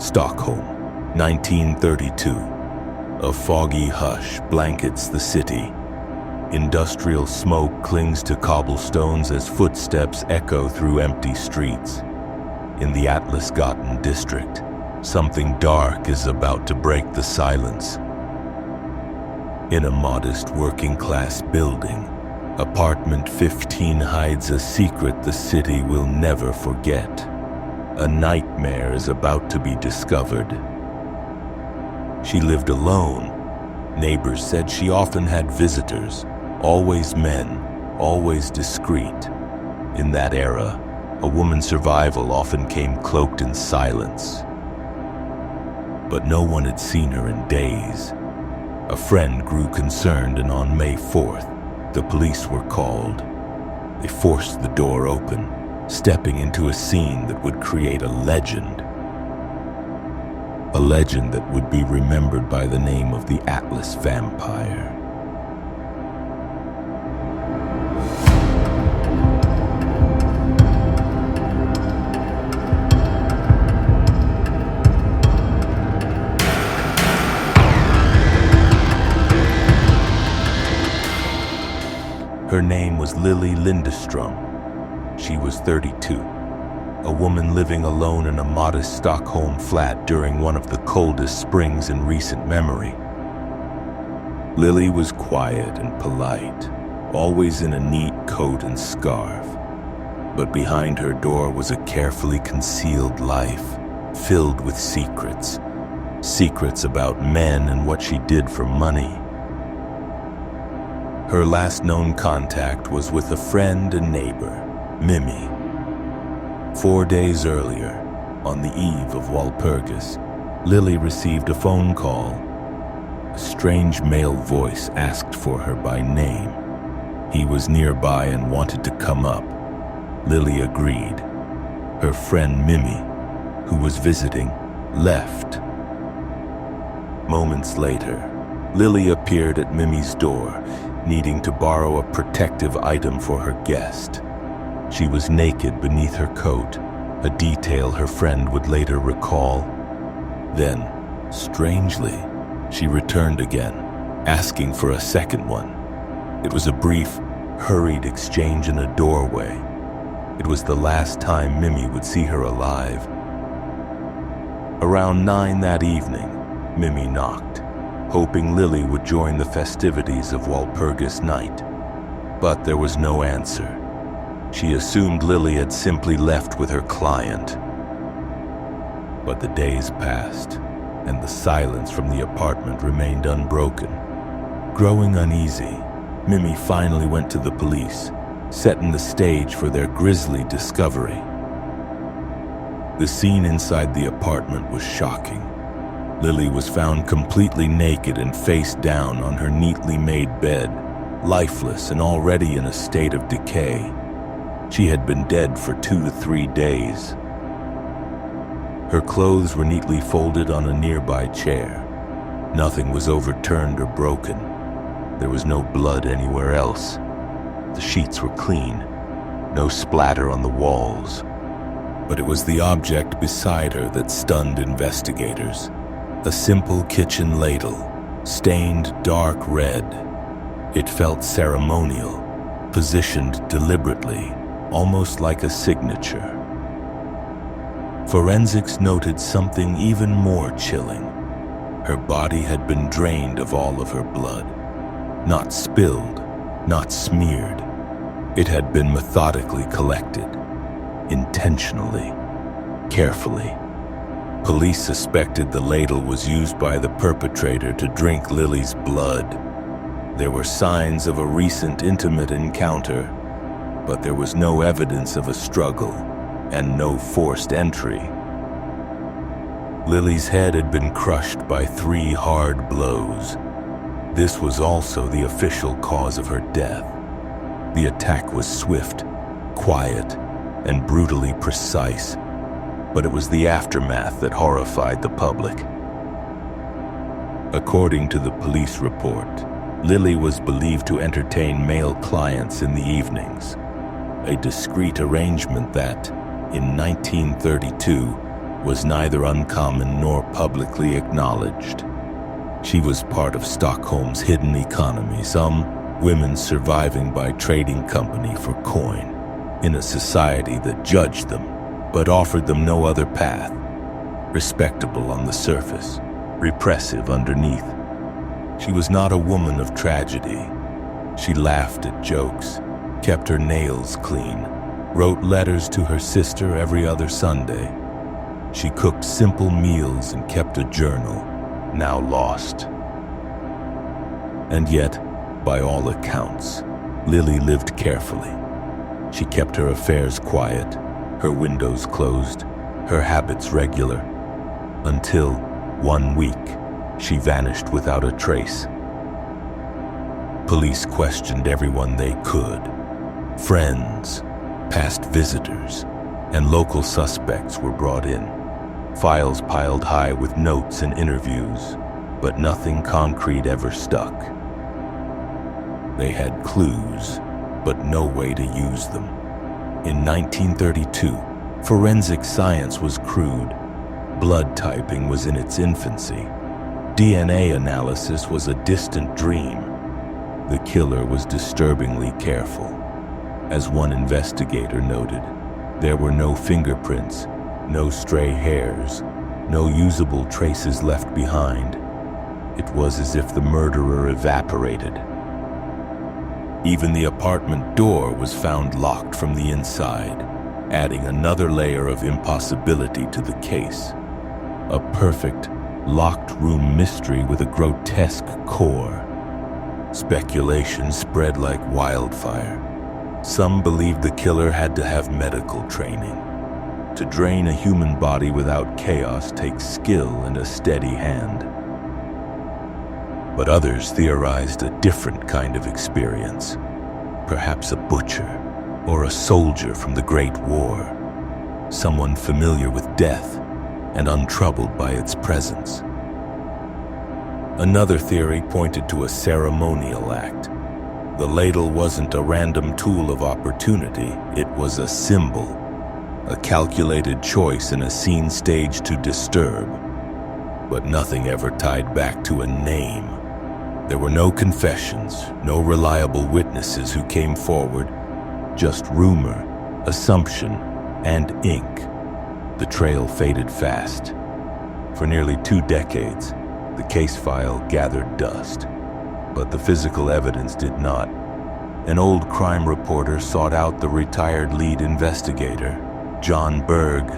Stockholm, 1932. A foggy hush blankets the city. Industrial smoke clings to cobblestones as footsteps echo through empty streets. In the Atlasgatan district, something dark is about to break the silence. In a modest working-class building, apartment 15 hides a secret the city will never forget. A nightmare is about to be discovered. She lived alone. Neighbors said she often had visitors, always men, always discreet. In that era, a woman's survival often came cloaked in silence. But no one had seen her in days. A friend grew concerned, and on May 4th, the police were called. They forced the door open, stepping into a scene that would create a legend. A legend that would be remembered by the name of the Atlas Vampire. Her name was Lilly Lindeström. She was 32, a woman living alone in a modest Stockholm flat during one of the coldest springs in recent memory. Lilly was quiet and polite, always in a neat coat and scarf. But behind her door was a carefully concealed life, filled with secrets. Secrets about men and what she did for money. Her last known contact was with a friend and neighbor, Mimi. 4 days earlier, on the eve of Walpurgis, Lilly received a phone call. A strange male voice asked for her by name. He was nearby and wanted to come up. Lilly agreed. Her friend Mimi, who was visiting, left. Moments later, Lilly appeared at Mimi's door, needing to borrow a protective item for her guest. She was naked beneath her coat, a detail her friend would later recall. Then, strangely, she returned again, asking for a second one. It was a brief, hurried exchange in a doorway. It was the last time Mimi would see her alive. Around 9 that evening, Mimi knocked, hoping Lilly would join the festivities of Walpurgis night. But there was no answer. She assumed Lilly had simply left with her client. But the days passed, and the silence from the apartment remained unbroken. Growing uneasy, Mimi finally went to the police, setting the stage for their grisly discovery. The scene inside the apartment was shocking. Lilly was found completely naked and face down on her neatly made bed, lifeless and already in a state of decay. She had been dead for 2 to 3 days. Her clothes were neatly folded on a nearby chair. Nothing was overturned or broken. There was no blood anywhere else. The sheets were clean, no splatter on the walls. But it was the object beside her that stunned investigators. A simple kitchen ladle, stained dark red. It felt ceremonial, positioned deliberately, almost like a signature. Forensics noted something even more chilling. Her body had been drained of all of her blood. Not spilled, not smeared. It had been methodically collected, intentionally, carefully. Police suspected the ladle was used by the perpetrator to drink Lilly's blood. There were signs of a recent intimate encounter, but there was no evidence of a struggle and no forced entry. Lilly's head had been crushed by 3 hard blows. This was also the official cause of her death. The attack was swift, quiet, and brutally precise, but it was the aftermath that horrified the public. According to the police report, Lilly was believed to entertain male clients in the evenings, a discreet arrangement that, in 1932, was neither uncommon nor publicly acknowledged. She was part of Stockholm's hidden economy, some women surviving by trading company for coin, in a society that judged them but offered them no other path. Respectable on the surface, repressive underneath. She was not a woman of tragedy. She laughed at jokes, kept her nails clean, wrote letters to her sister every other Sunday. She cooked simple meals and kept a journal, now lost. And yet, by all accounts, Lilly lived carefully. She kept her affairs quiet, her windows closed, her habits regular, until one week she vanished without a trace. Police questioned everyone they could. Friends, past visitors, and local suspects were brought in. Files piled high with notes and interviews, but nothing concrete ever stuck. They had clues, but no way to use them. In 1932, forensic science was crude. Blood typing was in its infancy. DNA analysis was a distant dream. The killer was disturbingly careful. As one investigator noted, there were no fingerprints, no stray hairs, no usable traces left behind. It was as if the murderer evaporated. Even the apartment door was found locked from the inside, adding another layer of impossibility to the case. A perfect, locked room mystery with a grotesque core. Speculation spread like wildfire. Some believed the killer had to have medical training. To drain a human body without chaos takes skill and a steady hand. But others theorized a different kind of experience. Perhaps a butcher or a soldier from the Great War. Someone familiar with death and untroubled by its presence. Another theory pointed to a ceremonial act. The ladle wasn't a random tool of opportunity, it was a symbol, a calculated choice in a scene staged to disturb. But nothing ever tied back to a name. There were no confessions, no reliable witnesses who came forward, just rumor, assumption, and ink. The trail faded fast. For nearly 2 decades, the case file gathered dust, but the physical evidence did not. An old crime reporter sought out the retired lead investigator, John Berg.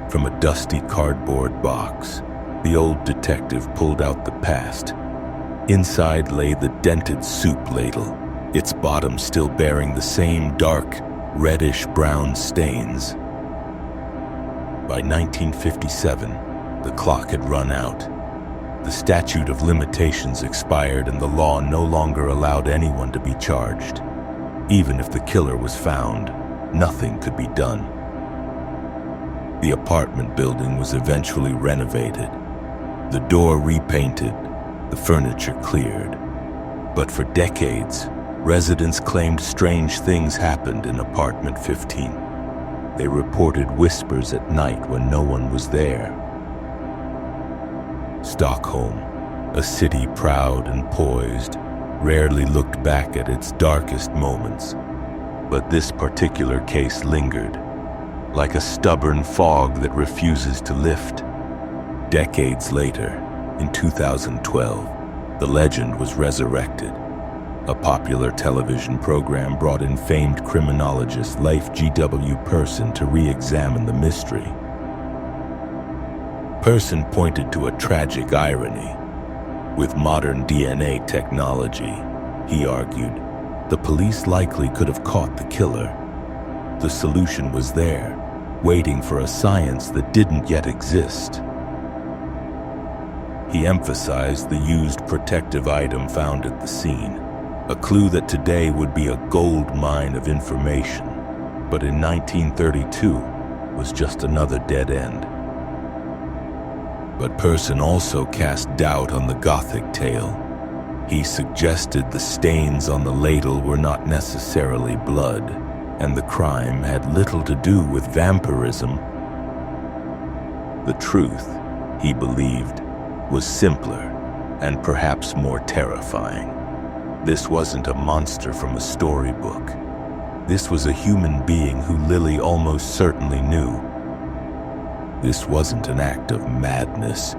From a dusty cardboard box, the old detective pulled out the past. Inside lay the dented soup ladle, its bottom still bearing the same dark, reddish-brown stains. By 1957, the clock had run out. The statute of limitations expired and the law no longer allowed anyone to be charged. Even if the killer was found, nothing could be done. The apartment building was eventually renovated, the door repainted, the furniture cleared. But for decades, residents claimed strange things happened in apartment 15. They reported whispers at night when no one was there. Stockholm, a city proud and poised, rarely looked back at its darkest moments. But this particular case lingered, like a stubborn fog that refuses to lift. Decades later, in 2012, the legend was resurrected. A popular television program brought in famed criminologist Leif G.W. Persson to re-examine the mystery. Persson pointed to a tragic irony. With modern DNA technology, he argued, the police likely could have caught the killer. The solution was there, waiting for a science that didn't yet exist. He emphasized the used protective item found at the scene, a clue that today would be a gold mine of information, but in 1932 was just another dead end. But Persson also cast doubt on the Gothic tale. He suggested the stains on the ladle were not necessarily blood, and the crime had little to do with vampirism, The truth, he believed, was simpler and perhaps more terrifying. This wasn't a monster from a storybook. This was a human being who Lilly almost certainly knew. This wasn't an act of madness.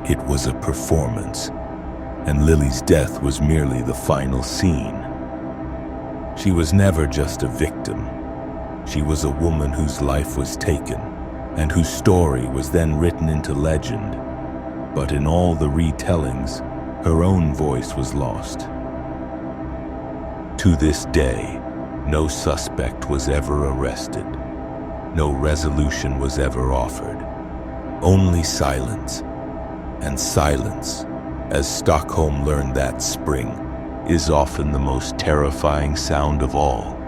It was a performance, and Lilly's death was merely the final scene. She was never just a victim. She was a woman whose life was taken, and whose story was then written into legend. But in all the retellings, her own voice was lost. To this day, no suspect was ever arrested. No resolution was ever offered. Only silence. And silence, as Stockholm learned that spring, is often the most terrifying sound of all.